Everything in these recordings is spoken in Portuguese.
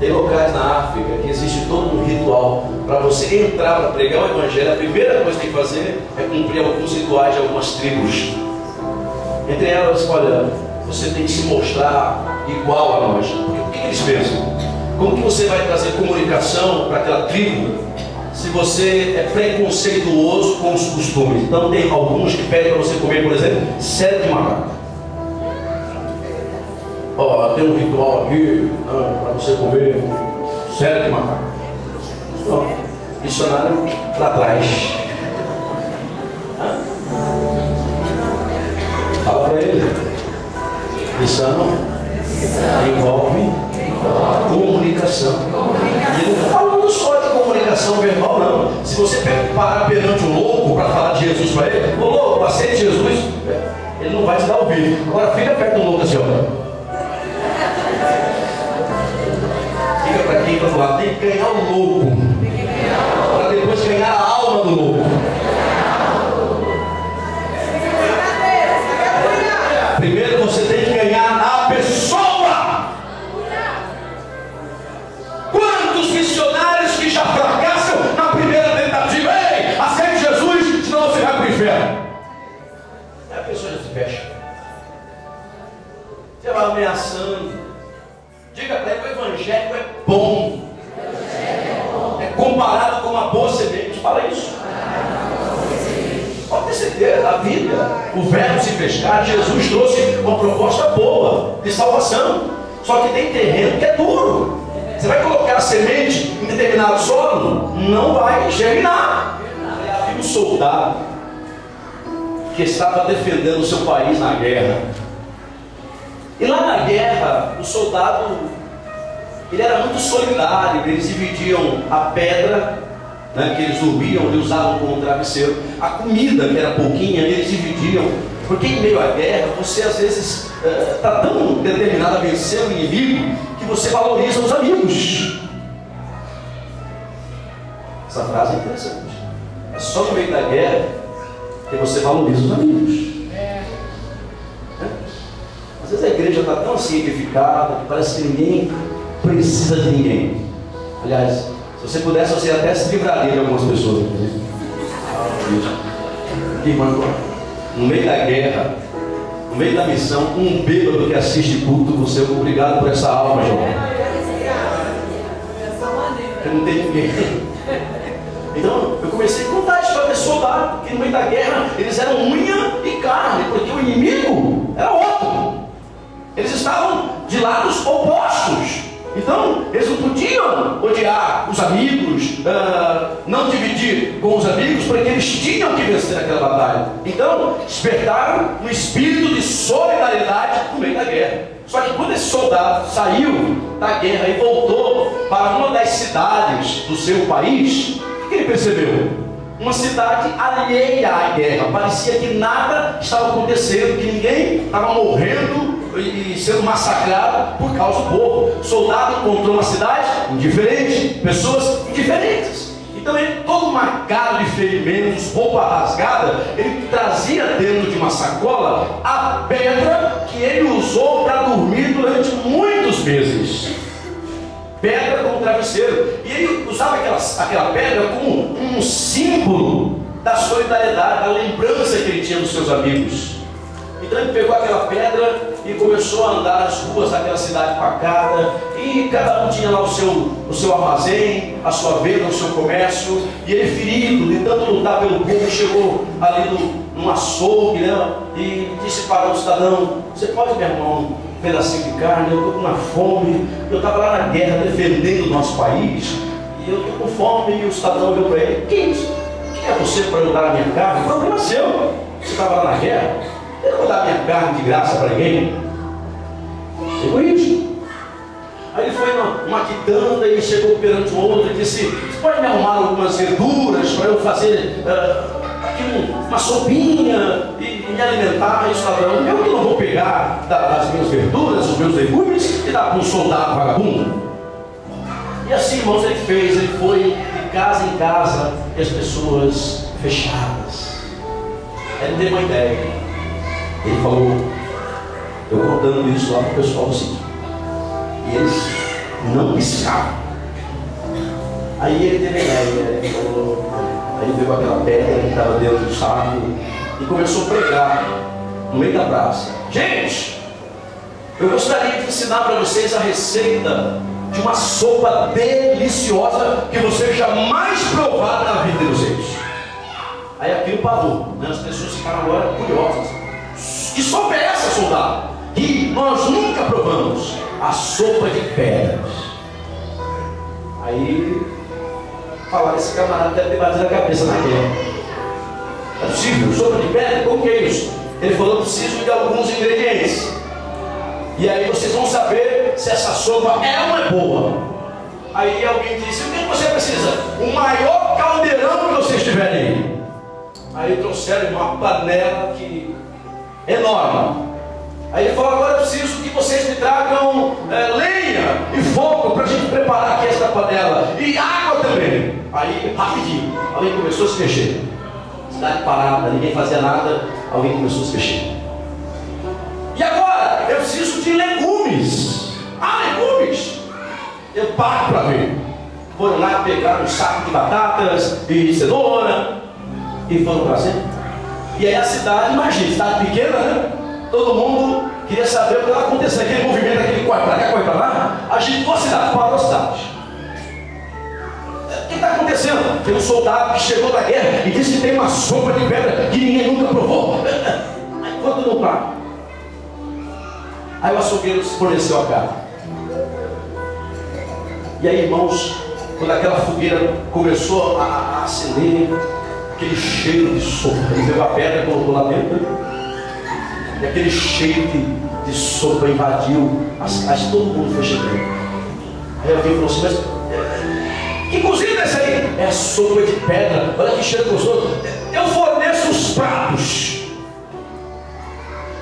Tem locais na África que existe todo um ritual. Para você entrar para pregar o Evangelho, a primeira coisa que tem que fazer é cumprir alguns rituais de algumas tribos. Entre elas, olha, você tem que se mostrar igual a nós. O que eles pensam? Como que você vai trazer comunicação para aquela tribo se você é preconceituoso com os costumes? Então tem alguns que pedem para você comer, por exemplo, cérebro de macaco. Ó, tem um ritual aqui para você comer cérebro de macaco. Ó, missionário para trás. Fala para ele. Missão envolve comunicação. E ele não está falando só de comunicação verbal, não. Se você parar perante um louco para falar de Jesus para ele, ô louco, aceite Jesus, ele não vai te dar ouvido. Agora fica perto do louco assim, ó. Fica para quem está falando, tem que ganhar o louco, para depois ganhar a alma do louco. Primeiro você tem que ganhar a pessoa. Quantos missionários que já fracassam na primeira tentativa? Ei, aceite Jesus, senão você vai para o inferno. Aí a pessoa já se fecha. Você vai ameaçando. Diga para ele que o Evangelho é bom. É comparado com uma boa semente. Fala isso. Pode ter certeza, a vida, o verbo se fez carne, Jesus trouxe uma proposta boa de salvação. Só que tem terreno que é duro. Você vai colocar a semente em determinado solo, não vai germinar. Havia um soldado que estava defendendo o seu país na guerra. E lá na guerra, o soldado, ele era muito solidário. Eles dividiam a pedra, né, que eles dormiam e usavam como travesseiro. A comida, que era pouquinha, eles dividiam. Porque em meio à guerra, você às vezes está tão determinado a vencer o inimigo que você valoriza os amigos. Essa frase é interessante. É só no meio da guerra que você valoriza os amigos. Às vezes a igreja está tão assim edificada que parece que ninguém precisa de ninguém. Aliás, se você pudesse, você até se livraria de algumas pessoas. Irmão, no meio da guerra, no meio da missão, um bêbado que assiste culto, você é obrigado por essa alma, jovem. Porque não tem ninguém. Então, eu comecei a contar a história desse soldado, que no meio da guerra, eles eram unha e carne, porque o inimigo era outro. Eles estavam de lados opostos. Então, eles não podiam odiar os amigos, não dividir com os amigos, porque eles tinham que vencer aquela batalha. Então, despertaram um espírito de solidariedade no meio da guerra. Só que quando esse soldado saiu da guerra e voltou para uma das cidades do seu país, o que ele percebeu? Uma cidade alheia à guerra. Parecia que nada estava acontecendo, que ninguém estava morrendo e sendo massacrado por causa do povo. O soldado encontrou uma cidade indiferente, pessoas indiferentes. Então ele, todo marcado de ferimentos, roupa rasgada, ele trazia dentro de uma sacola a pedra que ele usou para dormir durante muitos meses. Pedra como travesseiro. E ele usava aquela pedra como um símbolo da solidariedade, da lembrança que ele tinha dos seus amigos. Então ele pegou aquela pedra e começou a andar nas ruas daquela cidade pacata, e cada um tinha lá o seu armazém, a sua venda, o seu comércio. E ele, ferido, de tanto lutar pelo povo, chegou ali num açougue, né, e disse para o cidadão: você pode me arrumar um pedacinho de carne? Eu estou com uma fome. Eu estava lá na guerra defendendo o nosso país e eu estou com fome. E o cidadão olhou para ele: quem é você para eu dar a minha carne? O problema é seu. Você estava lá na guerra. Eu não vou dar minha carne de graça para ninguém. Egoísmo. Aí ele foi numa quitanda e chegou perante um outro e disse: você pode me arrumar algumas verduras para eu fazer aqui uma sopinha e me alimentar? E o cidadão: eu que não vou pegar as minhas verduras, os meus legumes, e dar para um soldado vagabundo. E assim, irmãos, ele fez. Ele foi de casa em casa e as pessoas fechadas. Aí ele teve uma ideia. Ele falou, eu contando isso lá para o pessoal assim, e eles não piscava. Aí ele teve a ideia, aí ele pegou aquela pedra que estava dentro do saco e começou a pregar no meio da praça. Gente, eu gostaria de ensinar para vocês a receita de uma sopa deliciosa que vocês jamais provaram na vida de vocês. Aí aquilo parou, né? As pessoas ficaram agora curiosas. Que sopa é essa, soldado? Que nós nunca provamos. A sopa de pedras. Aí falaram, esse camarada deve ter batido a cabeça na guerra. É possível? Sopa de pedra? Como que é isso? Ele falou, eu preciso de alguns ingredientes. E aí vocês vão saber se essa sopa é ou é boa. Aí alguém disse, o que você precisa? O maior caldeirão que vocês tiverem aí. Aí trouxeram uma panela enorme. Aí ele falou, agora eu preciso que vocês me tragam lenha e fogo para a gente preparar aqui esta panela. E água também. Aí, rapidinho, alguém começou a se mexer. Cidade parada, ninguém fazia nada. Alguém começou a se mexer. E agora, eu preciso de legumes. Legumes. Eu paro para ver. Foram lá pegar um saco de batatas e cenoura e foram trazer. E aí a cidade, imagina, cidade pequena, né? Todo mundo queria saber o que estava acontecendo. Aquele movimento, aquele corre para cá, corre para lá, agitou a cidade, parou a cidade. O que está acontecendo? Tem um soldado que chegou da guerra e disse que tem uma sopa de pedra que ninguém nunca provou. Aí quando não para. Aí o açougueiro forneceu a carne. E aí, irmãos, quando aquela fogueira começou a acender, aquele cheiro de sopa, ele pegou a pedra e colocou lá dentro. E aquele cheiro de sopa invadiu, todo mundo foi chegando. Aí alguém falou assim, mas que cozinha é essa aí? É a sopa de pedra, olha que cheiro gostoso. Eu forneço os pratos.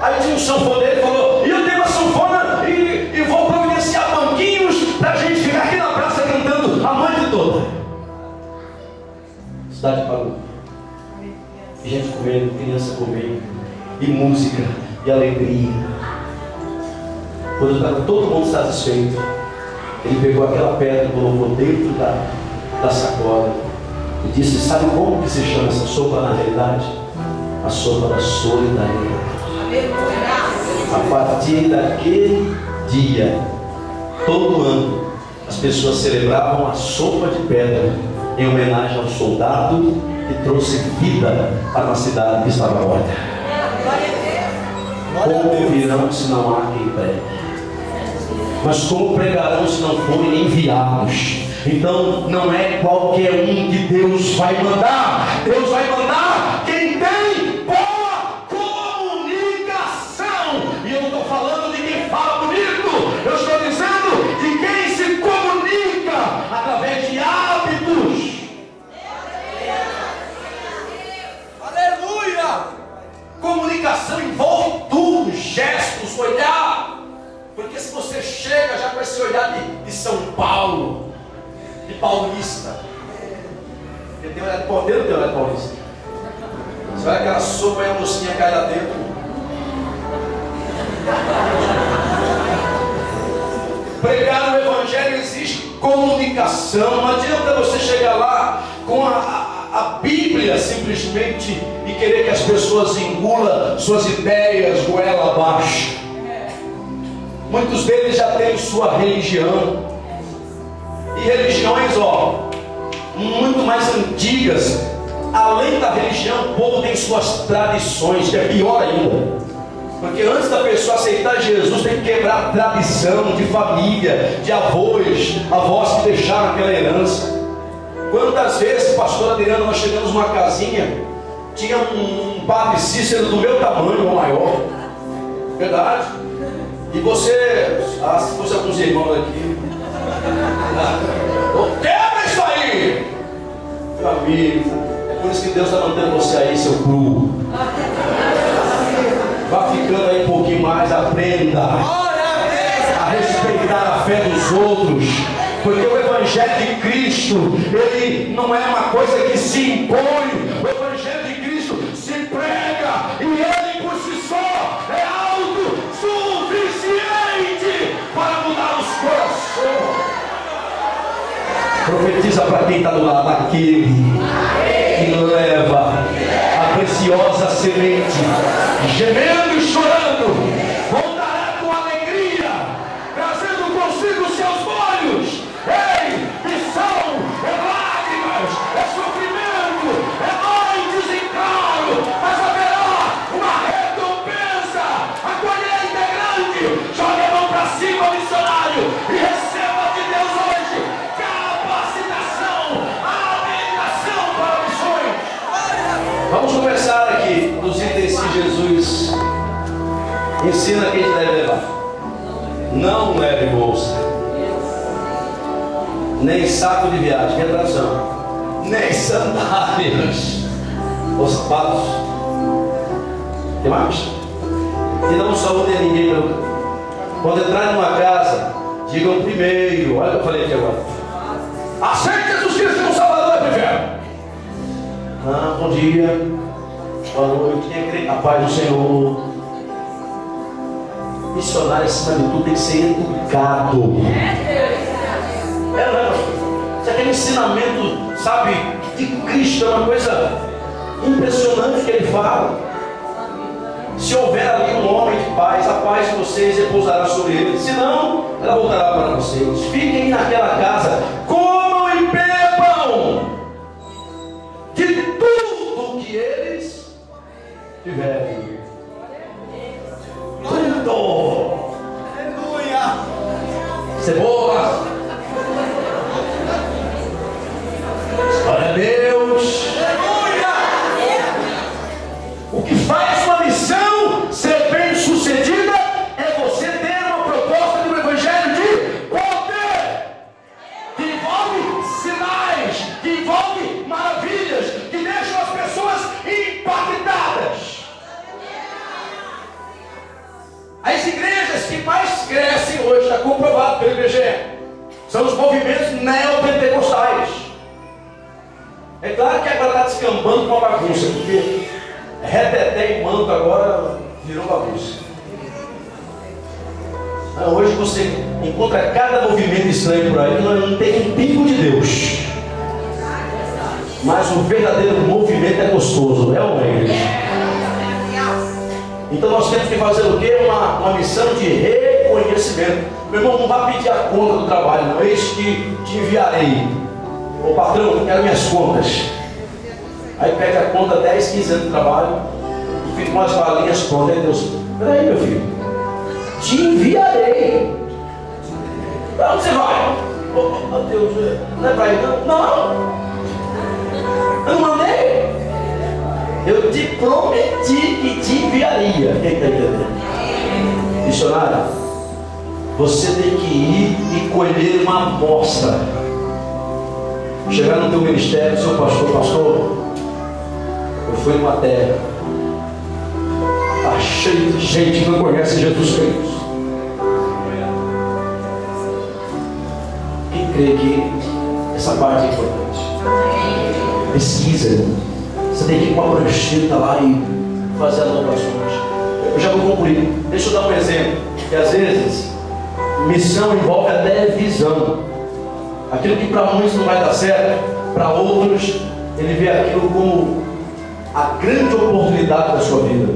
Aí tinha um sanfoneiro e falou, e eu tenho uma sanfona e vou providenciar banquinhos para a gente ficar aqui na praça cantando a noite toda. A cidade parou. Gente comendo, criança comendo, e música, e alegria. Quando estava todo mundo satisfeito, ele pegou aquela pedra e colocou dentro da sacola e disse, sabe como que se chama essa sopa na realidade? A sopa da solidariedade. A partir daquele dia, todo ano, as pessoas celebravam a sopa de pedra em homenagem ao soldado que trouxe vida para uma cidade que estava morta. Como virão se não há quem pregue? Mas como pregarão se não forem enviados? Então não é qualquer um que Deus vai mandar. Deus vai mandar quem tem boa comunicação. E eu não estou falando de quem fala bonito. Eu estou dizendo de quem se comunica através de hábitos. Aleluia! Comunicação envolve tudo, gestos, olhar. Porque se você chega já com esse olhar de São Paulo, de paulista, porque tem olhar de poder, tem olhar de paulista. Você olha aquela sopa e a mocinha cai lá dentro. Pregar no Evangelho existe comunicação. Não adianta você chegar lá com a Bíblia simplesmente e querer que as pessoas engulam suas ideias goela abaixo. Muitos deles já têm sua religião, e religiões muito mais antigas. Além da religião, o povo tem suas tradições, que é pior ainda, porque antes da pessoa aceitar Jesus tem que quebrar a tradição de família, de avós que deixaram aquela herança. Quantas vezes, pastor Adriano, nós chegamos numa casinha, tinha um padre Cícero do meu tamanho ou maior, verdade? E você, se fosse alguns irmãos aqui, quebra isso aí, meu amigo. É por isso que Deus está mantendo você aí, seu cru. Vá ficando aí um pouquinho mais, aprenda a respeitar a fé dos outros, porque o Evangelho de Cristo, ele não é uma coisa que se impõe. O Evangelho de Cristo se prega, e ele por si só é autossuficiente para mudar os corações. Profetiza para quem está do lado, aquele que leva a preciosa semente, gemendo e chorando, voltará com alegria, trazendo consigo seus molhos. Ei, missão é lágrimas, é sofrimento, é noites em claro, mas haverá uma recompensa. A colheita é grande. Jogue a mão para cima, missionário, e receba de Deus hoje capacitação, habilitação para missões. Vamos começar aqui dos itens que Jesus ensina que a gente deve levar. Não leve bolsa, nem saco de viagem, que é tradução, nem sandálias ou sapatos. Tem mais? E não saúde a ninguém. Quando entrar numa casa, digam primeiro, olha o que eu falei aqui agora: aceite Jesus Cristo como Salvador do inferno. Bom dia, boa noite, quem é crente? A paz do Senhor. Missionário, acima de tudo, tem que ser educado. Isso é aquele ensinamento, sabe, de Cristo, é uma coisa impressionante que ele fala. Se houver ali um homem de paz, a paz de vocês repousará sobre ele. Se não, ela voltará para vocês. Fiquem naquela casa, comam e bebam de tudo que eles tiverem. Tudo. Aleluia. Cebola. Glória a Deus. O que faz uma missão ser bem sucedida é você ter uma proposta de um evangelho de poder, que envolve sinais, que envolve maravilhas, que deixam as pessoas impactadas. As igrejas que mais crescem hoje, está comprovado pelo IBGE, são os movimentos neopentecostais. É claro que agora está descambando com uma bagunça, porque reteté e manto agora virou bagunça. Hoje você encontra cada movimento estranho por aí que não tem um pingo de Deus. Mas o verdadeiro movimento é gostoso, é uma igreja. Então nós temos que fazer o quê? Uma missão de reconhecimento. Meu irmão, não vá pedir a conta do trabalho, não. Eis que te enviarei. Ô patrão, eu quero minhas contas. Aí pede a conta 10, 15 anos de trabalho e fica com as balinhas prontas. Aí Deus, peraí meu filho, te enviarei. Para onde você vai? Oh Deus, não é para ir não? Não, eu não mandei. Eu te prometi que te enviaria. Quem está entendendo? Missionário, você tem que ir e colher uma amostra. Chegar no teu ministério, seu pastor, eu fui numa terra, está cheio de gente que não conhece Jesus Cristo. Quem crê que essa parte é importante? Pesquisa. Você tem que ir com a prancheta lá e fazer as anotações. Eu já vou concluir. Deixa eu dar um exemplo. Que às vezes missão envolve até visão. Aquilo que para muitos não vai dar certo, para outros ele vê aquilo como a grande oportunidade da sua vida.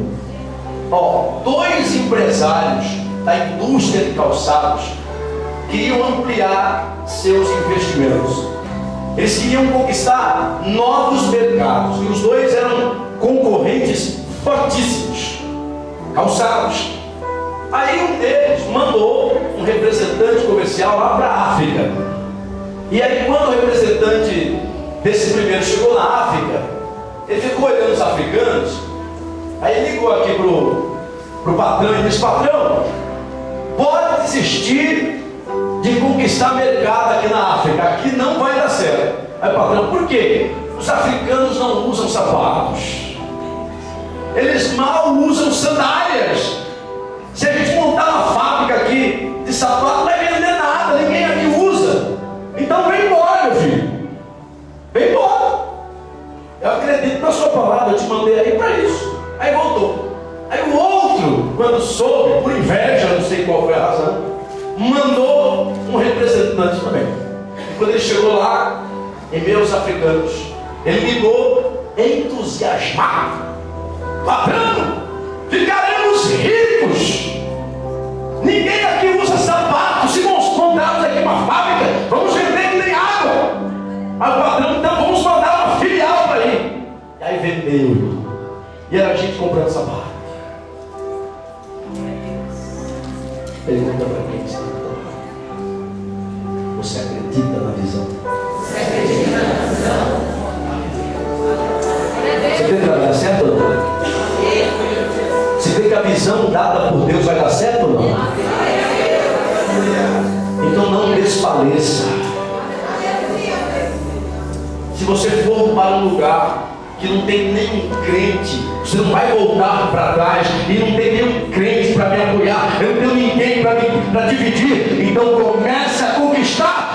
Dois empresários da indústria de calçados queriam ampliar seus investimentos. Eles queriam conquistar novos mercados e os dois eram concorrentes fortíssimos. Calçados. Aí um deles mandou um representante comercial lá para a África. E aí quando o representante desse primeiro chegou na África, ele ficou olhando os africanos. Aí ele ligou aqui pro patrão e disse: patrão, pode desistir de conquistar mercado aqui na África, aqui não vai dar certo. Aí patrão, por quê? Os africanos não usam sapatos, eles mal usam sandálias. Se a gente montar uma fábrica aqui de sapato, não vai vender nada, ninguém aqui usa. Então vem embora, meu filho, vem embora. Eu acredito na sua palavra, eu te mandei aí para isso. Aí voltou. Aí o outro, quando soube, por inveja, não sei qual foi a razão, mandou um representante também. quando ele chegou lá, em meio aos africanos, ele ligou entusiasmado: patrão, ficaremos ricos. Ninguém aqui usa sapato. Se montarmos aqui uma fábrica, vamos vender que nem água. Mas o patrão, então vamos mandar uma filial para aí. E aí vendeu. E era gente comprando sapato. Pergunta para quem está. Você acredita na visão? Você acredita na visão? Você crê que vai dar certo ou não? Você crê que a visão dada por Deus vai dar certo ou não? Então não desfaleça. Se você for para um lugar que não tem nenhum crente, você não vai voltar para trás. E não tem nenhum crente para me apoiar, eu não tenho ninguém para dividir. Então comece a conquistar